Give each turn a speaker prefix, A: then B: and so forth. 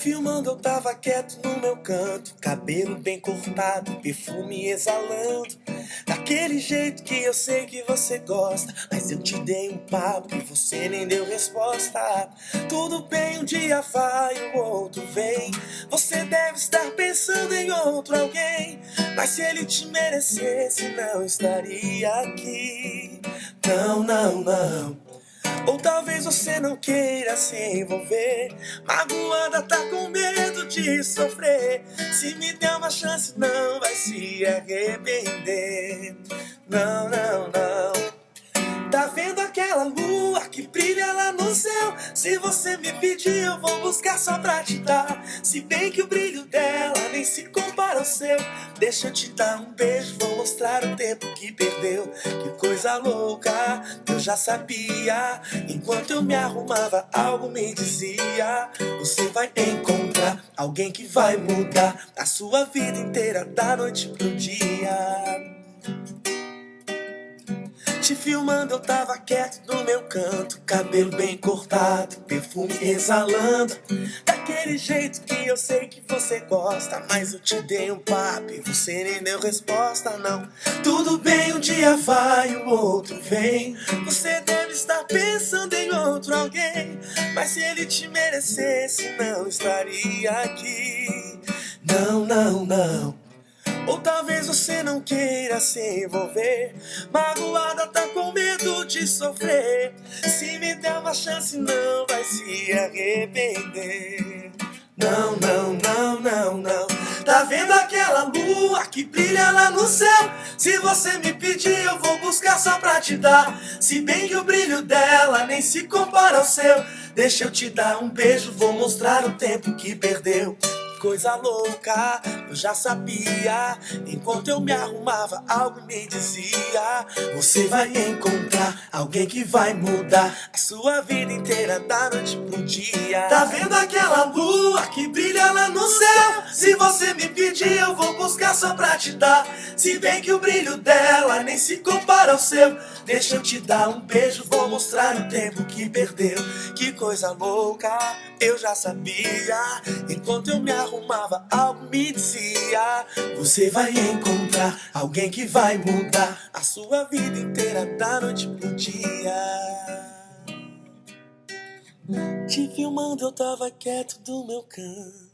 A: filmando eu tava quieto no meu canto, cabelo bem cortado, perfume exalando, daquele jeito que eu sei que você gosta. Mas eu te dei um papo e você nem deu resposta. Tudo bem, um dia vai, o outro vem. Você deve estar pensando em outro alguém, mas se ele te merecesse não estaria aqui. Não, não, não. Ou talvez você não queira se envolver, magoada, tá com medo de sofrer. Se me der uma chance não vai se arrepender. Não, não, não. Tá vendo aquela lua que brilha lá no céu? Se você me pedir eu vou buscar só pra te dar. Se bem que o brilho dela nem se compara ao seu. Deixa eu te dar um beijo, vou mostrar o tempo que perdeu. Que coisa louca, eu já sabia. Enquanto eu me arrumava algo me dizia: você vai encontrar alguém que vai mudar a sua vida inteira da noite pro dia. Te filmando eu tava quieto no meu canto, cabelo bem cortado, perfume exalando, daquele jeito que eu sei que você gosta. Mas eu te dei um papo e você nem deu resposta, não. Tudo bem, um dia vai, o outro vem. Você deve estar pensando em outro alguém, mas se ele te merecesse não estaria aqui. Não, não, não. Ou talvez você não queira se envolver, magoada, tá com medo de sofrer. Se me der uma chance não vai se arrepender. Não, não, não, não, não. Tá vendo aquela lua que brilha lá no céu? Se você me pedir eu vou buscar só pra te dar. Se bem que o brilho dela nem se compara ao seu. Deixa eu te dar um beijo, vou mostrar o tempo que perdeu. Coisa louca, eu já sabia. Enquanto eu me arrumava, algo me dizia: você vai encontrar alguém que vai mudar a sua vida inteira da noite pro dia. Tá vendo aquela lua que brilha lá no céu? Se você me pedir, eu vou buscar só pra te dar. Se bem que o brilho dela nem se compara ao seu. Deixa eu te dar um beijo, vou mostrar o tempo que perdeu. Que coisa louca, eu já sabia. Enquanto eu me arrumava, algo me dizia: você vai encontrar alguém que vai mudar a sua vida inteira da noite pro dia. Te filmando eu tava quieto do meu canto,